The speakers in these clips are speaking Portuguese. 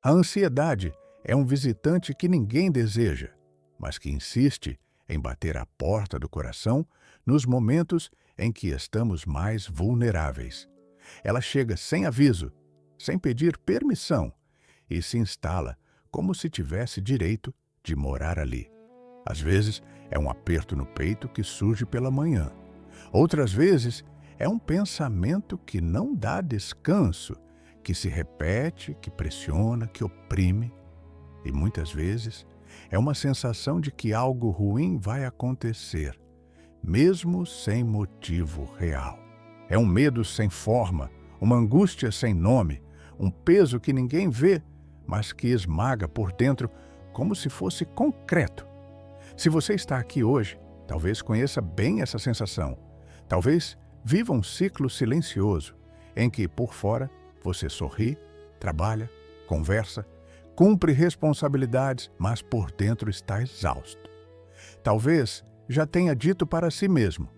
A ansiedade é um visitante que ninguém deseja, mas que insiste em bater à porta do coração nos momentos em que estamos mais vulneráveis. Ela chega sem aviso, sem pedir permissão, e se instala como se tivesse direito de morar ali. Às vezes, é um aperto no peito que surge pela manhã. Outras vezes, é um pensamento que não dá descanso, que se repete, que pressiona, que oprime. E muitas vezes, é uma sensação de que algo ruim vai acontecer, mesmo sem motivo real. É um medo sem forma, uma angústia sem nome, um peso que ninguém vê, mas que esmaga por dentro como se fosse concreto. Se você está aqui hoje, talvez conheça bem essa sensação. Talvez viva um ciclo silencioso, em que, por fora, você sorri, trabalha, conversa, cumpre responsabilidades, mas por dentro está exausto. Talvez já tenha dito para si mesmo: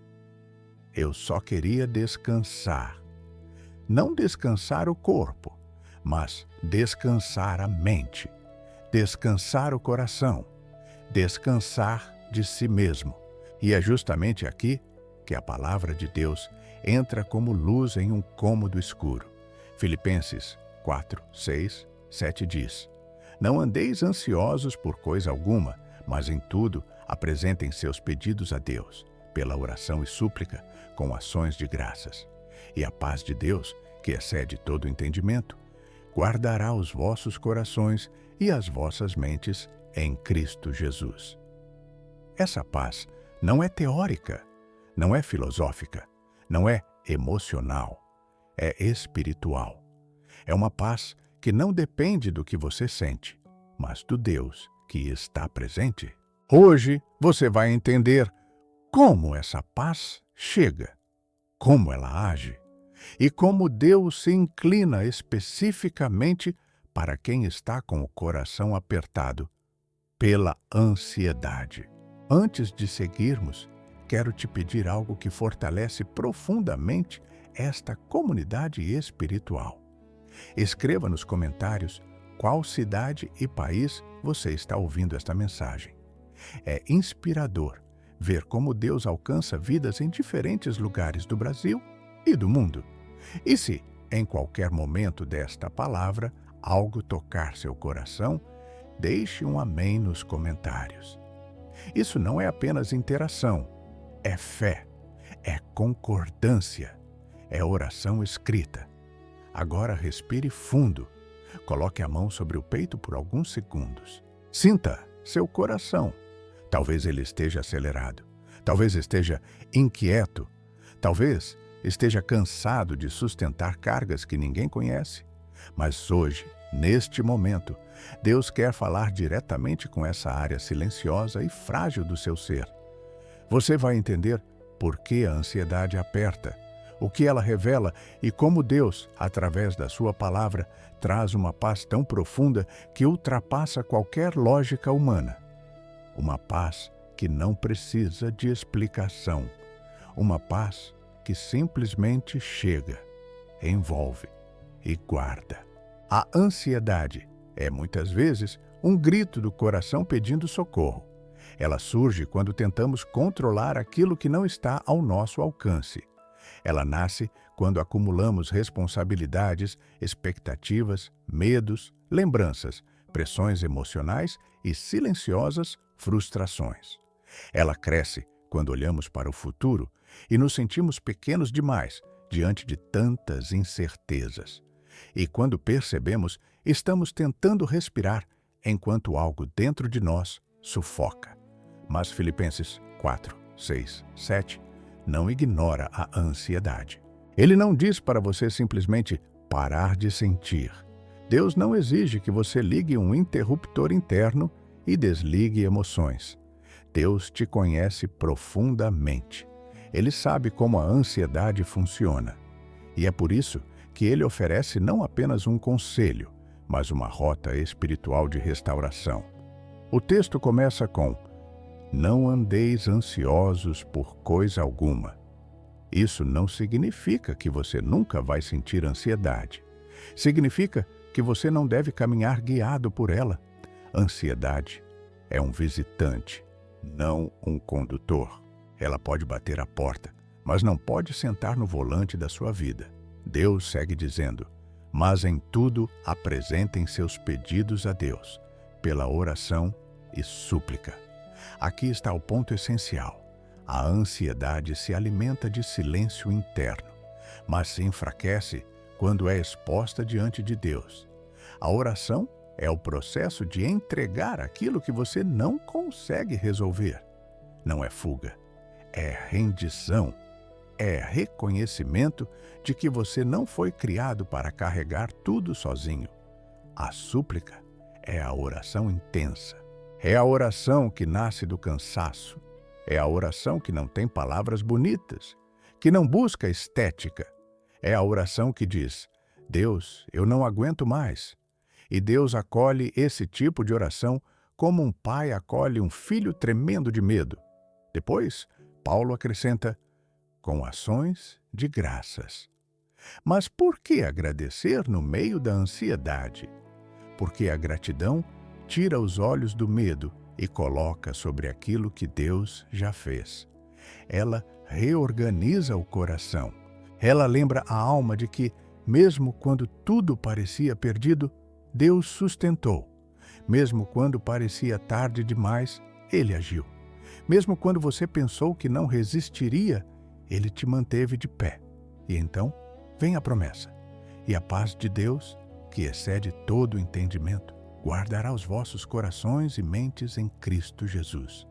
eu só queria descansar. Não descansar o corpo, mas descansar a mente, descansar o coração, descansar de si mesmo. E é justamente aqui que a palavra de Deus entra como luz em um cômodo escuro. Filipenses 4, 6, 7 diz: não andeis ansiosos por coisa alguma, mas em tudo apresentem seus pedidos a Deus, pela oração e súplica, com ações de graças. E a paz de Deus, que excede todo entendimento, guardará os vossos corações e as vossas mentes em Cristo Jesus. Essa paz não é teórica, não é filosófica, não é emocional, é espiritual. É uma paz que não depende do que você sente, mas do Deus que está presente. Hoje você vai entender como essa paz chega, como ela age e como Deus se inclina especificamente para quem está com o coração apertado pela ansiedade. Antes de seguirmos, quero te pedir algo que fortalece profundamente esta comunidade espiritual. Escreva nos comentários qual cidade e país você está ouvindo esta mensagem. É inspirador ver como Deus alcança vidas em diferentes lugares do Brasil e do mundo. E se, em qualquer momento desta palavra, algo tocar seu coração, deixe um amém nos comentários. Isso não é apenas interação, é fé, é concordância, é oração escrita. Agora respire fundo, coloque a mão sobre o peito por alguns segundos. Sinta seu coração. Talvez ele esteja acelerado, talvez esteja inquieto, talvez esteja cansado de sustentar cargas que ninguém conhece. Mas hoje, neste momento, Deus quer falar diretamente com essa área silenciosa e frágil do seu ser. Você vai entender por que a ansiedade aperta, o que ela revela e como Deus, através da sua palavra, traz uma paz tão profunda que ultrapassa qualquer lógica humana. Uma paz que não precisa de explicação. Uma paz que simplesmente chega, envolve e guarda. A ansiedade é muitas vezes um grito do coração pedindo socorro. Ela surge quando tentamos controlar aquilo que não está ao nosso alcance. Ela nasce quando acumulamos responsabilidades, expectativas, medos, lembranças, pressões emocionais e silenciosas frustrações. Ela cresce quando olhamos para o futuro e nos sentimos pequenos demais diante de tantas incertezas. E quando percebemos, estamos tentando respirar enquanto algo dentro de nós sufoca. Mas Filipenses 4, 6, 7 não ignora a ansiedade. Ele não diz para você simplesmente parar de sentir. Deus não exige que você ligue um interruptor interno e desligue emoções. Deus te conhece profundamente. Ele sabe como a ansiedade funciona. E é por isso que ele oferece não apenas um conselho, mas uma rota espiritual de restauração. O texto começa com: não andeis ansiosos por coisa alguma. Isso não significa que você nunca vai sentir ansiedade. Significa que você não deve caminhar guiado por ela. Ansiedade é um visitante, não um condutor. Ela pode bater a porta, mas não pode sentar no volante da sua vida. Deus segue dizendo: mas em tudo apresentem seus pedidos a Deus, pela oração e súplica. Aqui está o ponto essencial. A ansiedade se alimenta de silêncio interno, mas se enfraquece quando é exposta diante de Deus. A oração é o processo de entregar aquilo que você não consegue resolver. Não é fuga, é rendição. É reconhecimento de que você não foi criado para carregar tudo sozinho. A súplica é a oração intensa. É a oração que nasce do cansaço. É a oração que não tem palavras bonitas, que não busca estética. É a oração que diz: Deus, eu não aguento mais. E Deus acolhe esse tipo de oração como um pai acolhe um filho tremendo de medo. Depois, Paulo acrescenta: com ações de graças. Mas por que agradecer no meio da ansiedade? Porque a gratidão tira os olhos do medo e coloca sobre aquilo que Deus já fez. Ela reorganiza o coração. Ela lembra a alma de que, mesmo quando tudo parecia perdido, Deus sustentou. Mesmo quando parecia tarde demais, Ele agiu. Mesmo quando você pensou que não resistiria, Ele te manteve de pé. E então, vem a promessa. E a paz de Deus, que excede todo o entendimento, guardará os vossos corações e mentes em Cristo Jesus.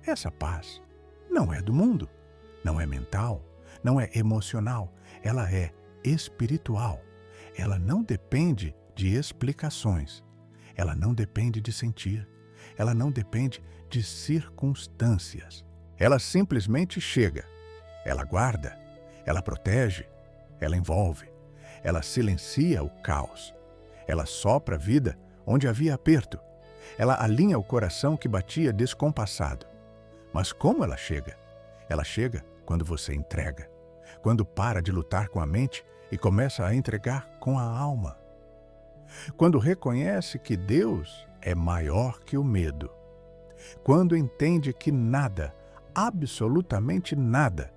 Essa paz não é do mundo, não é mental, não é emocional, ela é espiritual. Ela não depende de explicações, ela não depende de sentir, ela não depende de circunstâncias. Ela simplesmente chega. Ela guarda, ela protege, ela envolve, ela silencia o caos, ela sopra a vida onde havia aperto, ela alinha o coração que batia descompassado. Mas como ela chega? Ela chega quando você entrega, quando para de lutar com a mente e começa a entregar com a alma. Quando reconhece que Deus é maior que o medo. Quando entende que nada, absolutamente nada,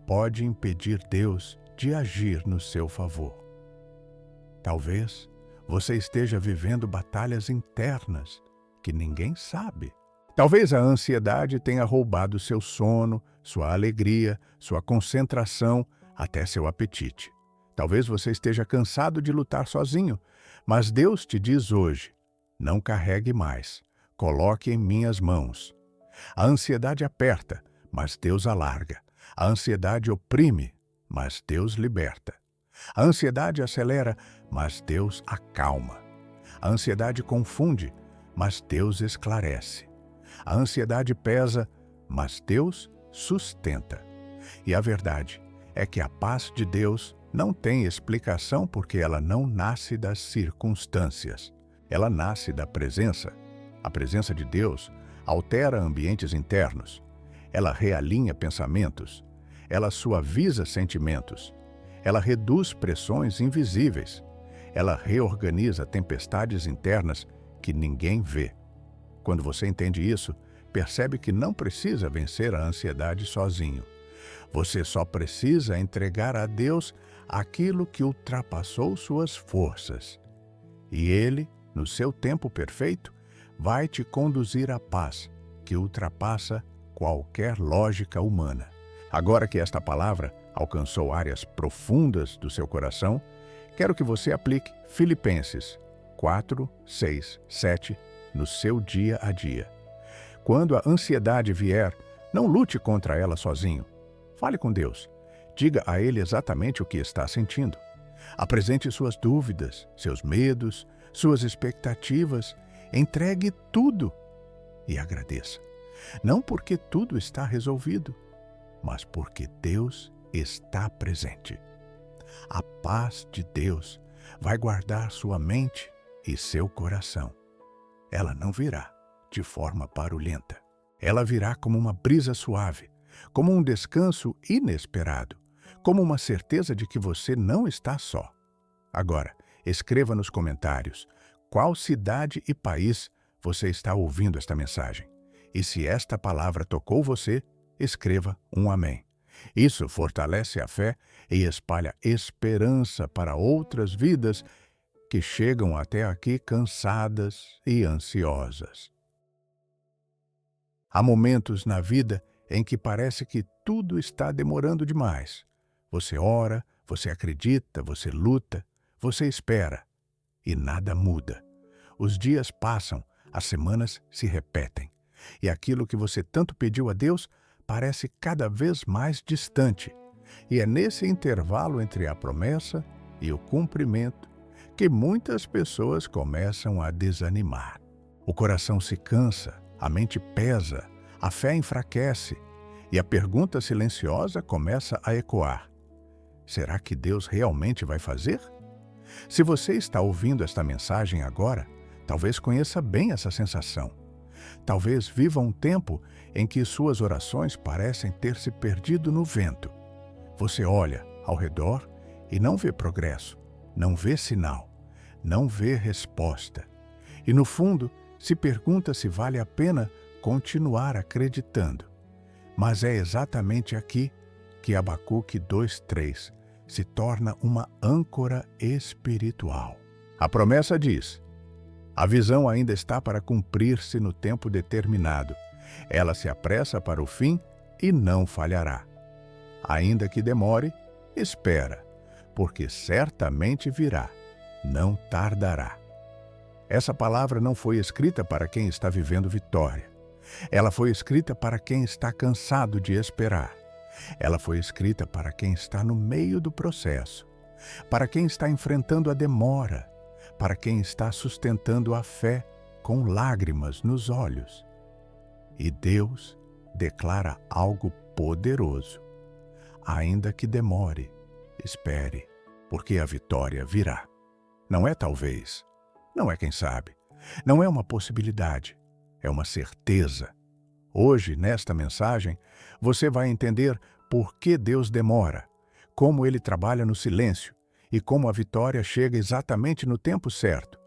pode impedir Deus de agir no seu favor. Talvez você esteja vivendo batalhas internas que ninguém sabe. Talvez a ansiedade tenha roubado seu sono, sua alegria, sua concentração, até seu apetite. Talvez você esteja cansado de lutar sozinho, mas Deus te diz hoje: não carregue mais, coloque em minhas mãos. A ansiedade aperta, mas Deus alarga. A ansiedade oprime, mas Deus liberta. A ansiedade acelera, mas Deus acalma. A ansiedade confunde, mas Deus esclarece. A ansiedade pesa, mas Deus sustenta. E a verdade é que a paz de Deus não tem explicação porque ela não nasce das circunstâncias. Ela nasce da presença. A presença de Deus altera ambientes internos. Ela realinha pensamentos, ela suaviza sentimentos, ela reduz pressões invisíveis, ela reorganiza tempestades internas que ninguém vê. Quando você entende isso, percebe que não precisa vencer a ansiedade sozinho. Você só precisa entregar a Deus aquilo que ultrapassou suas forças. E Ele, no seu tempo perfeito, vai te conduzir à paz que ultrapassa qualquer lógica humana. Agora que esta palavra alcançou áreas profundas do seu coração, quero que você aplique Filipenses 4, 6, 7 no seu dia a dia. Quando a ansiedade vier, não lute contra ela sozinho. Fale com Deus. Diga a Ele exatamente o que está sentindo. Apresente suas dúvidas, seus medos, suas expectativas. Entregue tudo e agradeça. Não porque tudo está resolvido, mas porque Deus está presente. A paz de Deus vai guardar sua mente e seu coração. Ela não virá de forma barulhenta. Ela virá como uma brisa suave, como um descanso inesperado, como uma certeza de que você não está só. Agora, Escreva nos comentários qual cidade e país você está ouvindo esta mensagem. E se esta palavra tocou você, escreva um amém. Isso fortalece a fé e espalha esperança para outras vidas que chegam até aqui cansadas e ansiosas. Há momentos na vida em que parece que tudo está demorando demais. Você ora, você acredita, você luta, você espera e nada muda. Os dias passam, as semanas se repetem e aquilo que você tanto pediu a Deus parece cada vez mais distante. E é nesse intervalo entre a promessa e o cumprimento que muitas pessoas começam a desanimar. O coração se cansa, a mente pesa, a fé enfraquece e a pergunta silenciosa começa a ecoar. Será que Deus realmente vai fazer? Se você está ouvindo esta mensagem agora, talvez conheça bem essa sensação. Talvez viva um tempo em que suas orações parecem ter se perdido no vento. Você olha ao redor e não vê progresso, não vê sinal, não vê resposta. E no fundo, se pergunta se vale a pena continuar acreditando. Mas é exatamente aqui que Abacuque 2:3 se torna uma âncora espiritual. A promessa diz: a visão ainda está para cumprir-se no tempo determinado. Ela se apressa para o fim e não falhará. Ainda que demore, espera, porque certamente virá, não tardará. Essa palavra não foi escrita para quem está vivendo vitória. Ela foi escrita para quem está cansado de esperar. Ela foi escrita para quem está no meio do processo, para quem está enfrentando a demora, para quem está sustentando a fé com lágrimas nos olhos. E Deus declara algo poderoso. Ainda que demore, espere, porque a vitória virá. Não é talvez, não é quem sabe, não é uma possibilidade, é uma certeza. Hoje, nesta mensagem, você vai entender por que Deus demora, como Ele trabalha no silêncio e como a vitória chega exatamente no tempo certo.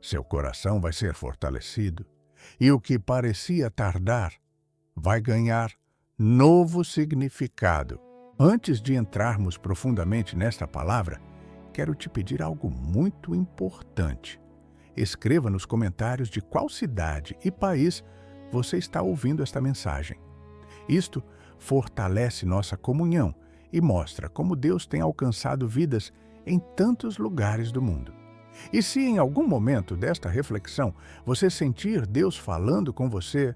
Seu coração vai ser fortalecido e o que parecia tardar vai ganhar novo significado. Antes de entrarmos profundamente nesta palavra, quero te pedir algo muito importante. Escreva nos comentários de qual cidade e país você está ouvindo esta mensagem. Isto fortalece nossa comunhão e mostra como Deus tem alcançado vidas em tantos lugares do mundo. E se em algum momento desta reflexão você sentir Deus falando com você,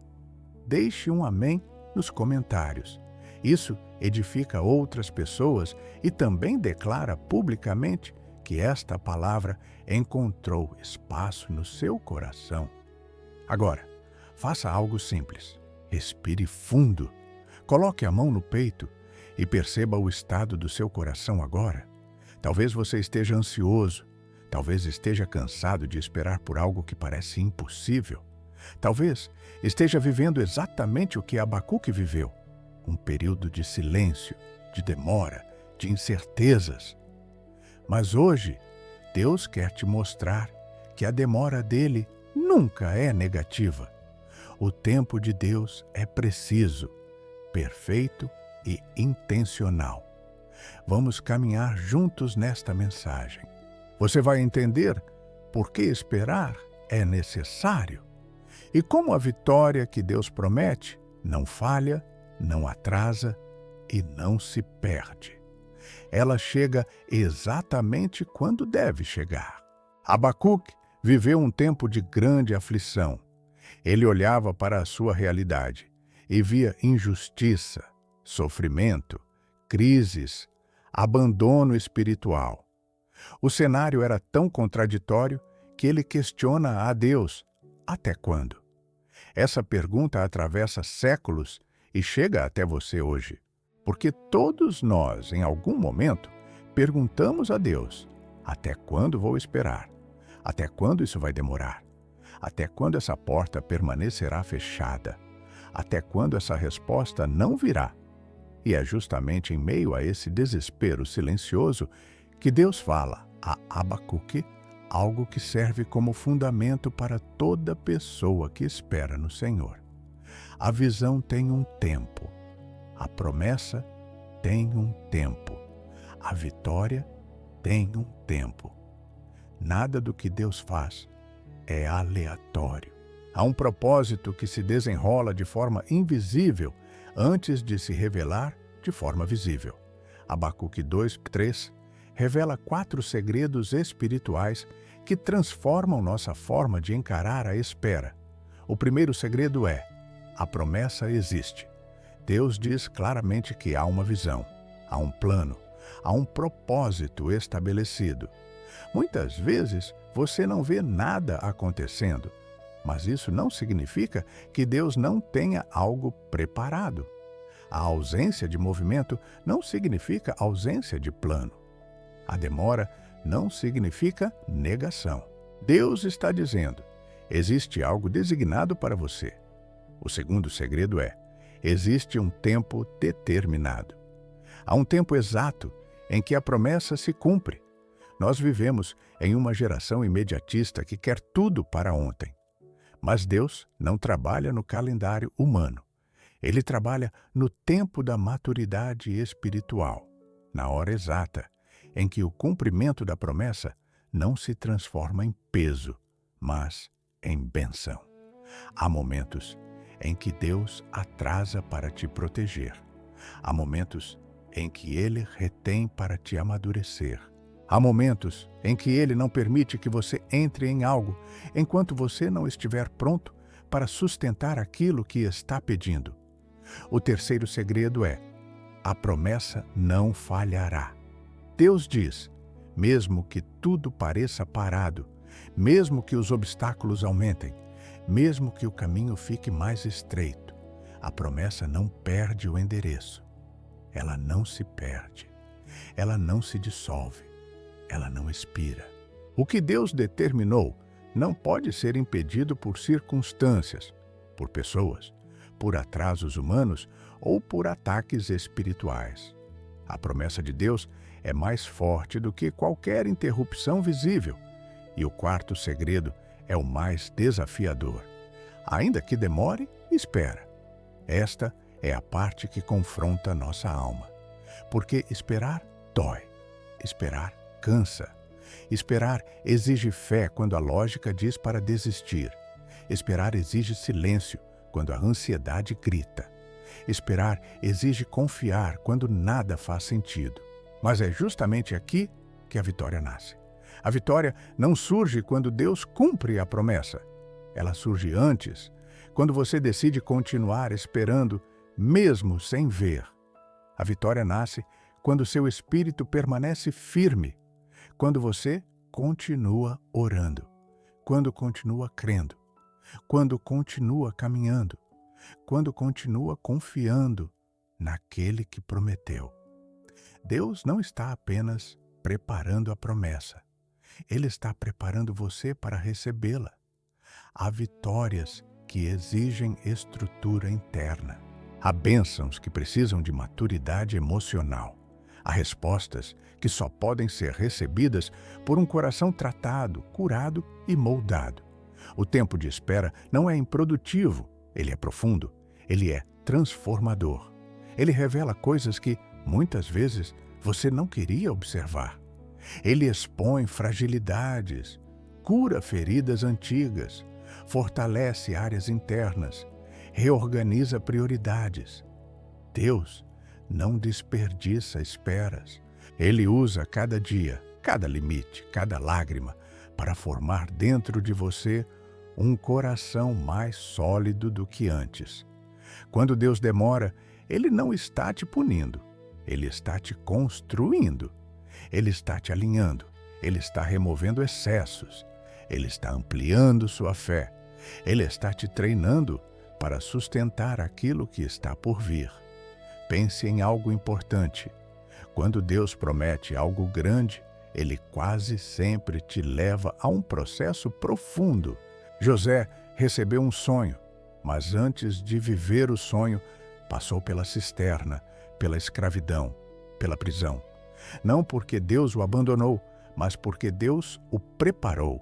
deixe um amém nos comentários. Isso edifica outras pessoas e também declara publicamente que esta palavra encontrou espaço no seu coração. Agora, faça algo simples. Respire fundo. Coloque a mão no peito e perceba o estado do seu coração agora. Talvez você esteja ansioso. Talvez esteja cansado de esperar por algo que parece impossível. Talvez esteja vivendo exatamente o que Abacuque viveu. Um período de silêncio, de demora, de incertezas. Mas hoje, Deus quer te mostrar que a demora dele nunca é negativa. O tempo de Deus é preciso, perfeito e intencional. Vamos caminhar juntos nesta mensagem. Você vai entender por que esperar é necessário e como a vitória que Deus promete não falha, não atrasa e não se perde. Ela chega exatamente quando deve chegar. Abacuque viveu um tempo de grande aflição. Ele olhava para a sua realidade e via injustiça, sofrimento, crises, abandono espiritual. O cenário era tão contraditório que ele questiona a Deus: até quando? Essa pergunta atravessa séculos e chega até você hoje, porque todos nós, em algum momento, perguntamos a Deus: até quando vou esperar? Até quando isso vai demorar? Até quando essa porta permanecerá fechada? Até quando essa resposta não virá? E é justamente em meio a esse desespero silencioso que Deus fala a Abacuque algo que serve como fundamento para toda pessoa que espera no Senhor. A visão tem um tempo, a promessa tem um tempo, a vitória tem um tempo. Nada do que Deus faz é aleatório. Há um propósito que se desenrola de forma invisível antes de se revelar de forma visível. Abacuque 2:3 revela 4 segredos espirituais que transformam nossa forma de encarar a espera. O primeiro segredo é: a promessa existe. Deus diz claramente que há uma visão, há um plano, há um propósito estabelecido. Muitas vezes você não vê nada acontecendo, mas isso não significa que Deus não tenha algo preparado. A ausência de movimento não significa ausência de plano. A demora não significa negação. Deus está dizendo: existe algo designado para você. O segundo segredo é: existe um tempo determinado. Há um tempo exato em que a promessa se cumpre. Nós vivemos em uma geração imediatista que quer tudo para ontem. Mas Deus não trabalha no calendário humano. Ele trabalha no tempo da maturidade espiritual, na hora exata, em que o cumprimento da promessa não se transforma em peso, mas em bênção. Há momentos em que Deus atrasa para te proteger. Há momentos em que Ele retém para te amadurecer. Há momentos em que Ele não permite que você entre em algo enquanto você não estiver pronto para sustentar aquilo que está pedindo. O terceiro segredo é: a promessa não falhará. Deus diz: mesmo que tudo pareça parado, mesmo que os obstáculos aumentem, mesmo que o caminho fique mais estreito, a promessa não perde o endereço. Ela não se perde. Ela não se dissolve. Ela não expira. O que Deus determinou não pode ser impedido por circunstâncias, por pessoas, por atrasos humanos ou por ataques espirituais. A promessa de Deus é mais forte do que qualquer interrupção visível. E o quarto segredo é o mais desafiador. Ainda que demore, espera. Esta é a parte que confronta nossa alma. Porque esperar dói. Esperar cansa. Esperar exige fé quando a lógica diz para desistir. Esperar exige silêncio quando a ansiedade grita. Esperar exige confiar quando nada faz sentido. Mas é justamente aqui que a vitória nasce. A vitória não surge quando Deus cumpre a promessa. Ela surge antes, quando você decide continuar esperando, mesmo sem ver. A vitória nasce quando seu espírito permanece firme, quando você continua orando, quando continua crendo, quando continua caminhando, quando continua confiando naquele que prometeu. Deus não está apenas preparando a promessa. Ele está preparando você para recebê-la. Há vitórias que exigem estrutura interna. Há bênçãos que precisam de maturidade emocional. Há respostas que só podem ser recebidas por um coração tratado, curado e moldado. O tempo de espera não é improdutivo, ele é profundo, ele é transformador. Ele revela coisas que, muitas vezes, você não queria observar. Ele expõe fragilidades, cura feridas antigas, fortalece áreas internas, reorganiza prioridades. Deus não desperdiça esperas. Ele usa cada dia, cada limite, cada lágrima para formar dentro de você um coração mais sólido do que antes. Quando Deus demora, Ele não está te punindo, Ele está te construindo. Ele está te alinhando, Ele está removendo excessos, Ele está ampliando sua fé, Ele está te treinando para sustentar aquilo que está por vir. Pense em algo importante. Quando Deus promete algo grande, Ele quase sempre te leva a um processo profundo. José recebeu um sonho, mas antes de viver o sonho, passou pela cisterna, pela escravidão, pela prisão. Não porque Deus o abandonou, mas porque Deus o preparou.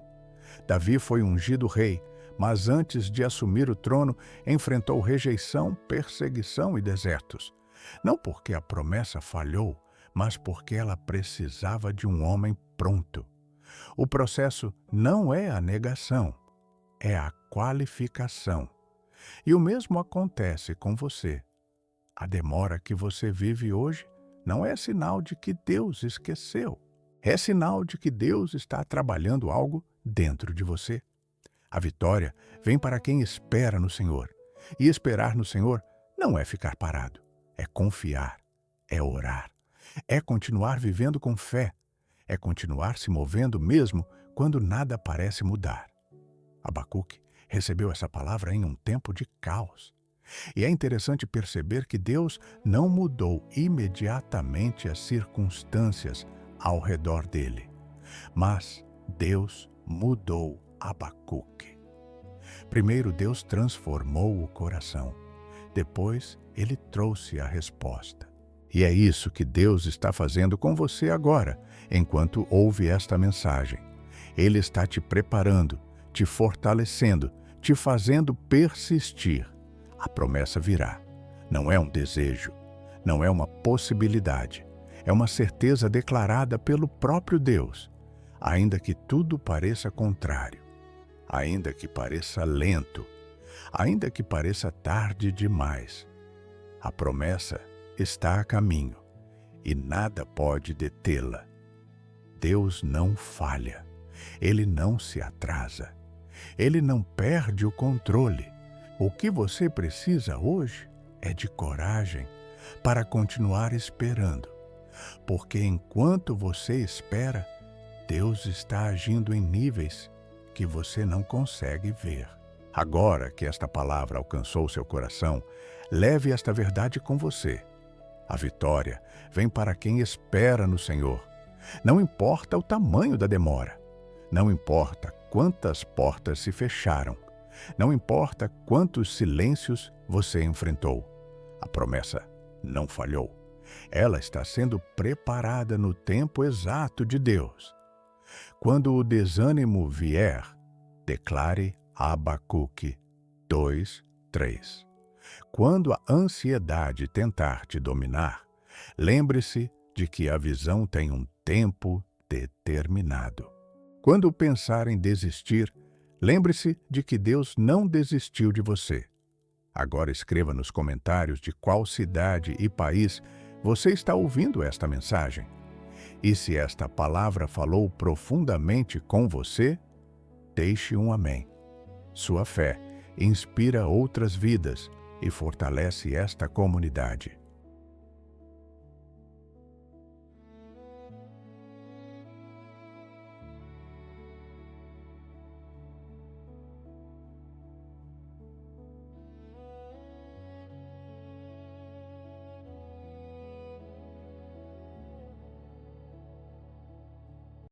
Davi foi ungido rei, mas antes de assumir o trono, enfrentou rejeição, perseguição e desertos. Não porque a promessa falhou, mas porque ela precisava de um homem pronto. O processo não é a negação, é a qualificação. E o mesmo acontece com você. A demora que você vive hoje não é sinal de que Deus esqueceu. É sinal de que Deus está trabalhando algo dentro de você. A vitória vem para quem espera no Senhor. E esperar no Senhor não é ficar parado, é confiar, é orar, é continuar vivendo com fé, é continuar se movendo mesmo quando nada parece mudar. Abacuque recebeu essa palavra em um tempo de caos. E é interessante perceber que Deus não mudou imediatamente as circunstâncias ao redor dele, mas Deus mudou Abacuque. Primeiro Deus transformou o coração, depois ele trouxe a resposta. E é isso que Deus está fazendo com você agora, enquanto ouve esta mensagem. Ele está te preparando, te fortalecendo, te fazendo persistir. A promessa virá. Não é um desejo, não é uma possibilidade. É uma certeza declarada pelo próprio Deus. Ainda que tudo pareça contrário, ainda que pareça lento, ainda que pareça tarde demais, a promessa está a caminho e nada pode detê-la. Deus não falha, Ele não se atrasa, Ele não perde o controle. O que você precisa hoje é de coragem para continuar esperando, porque enquanto você espera, Deus está agindo em níveis que você não consegue ver. Agora que esta palavra alcançou seu coração, leve esta verdade com você. A vitória vem para quem espera no Senhor. Não importa o tamanho da demora. Não importa quantas portas se fecharam. Não importa quantos silêncios você enfrentou. A promessa não falhou. Ela está sendo preparada no tempo exato de Deus. Quando o desânimo vier, declare Abacuque 2:3. Quando a ansiedade tentar te dominar, lembre-se de que a visão tem um tempo determinado. Quando pensar em desistir, lembre-se de que Deus não desistiu de você. Agora escreva nos comentários de qual cidade e país você está ouvindo esta mensagem. E se esta palavra falou profundamente com você, deixe um amém. Sua fé inspira outras vidas e fortalece esta comunidade.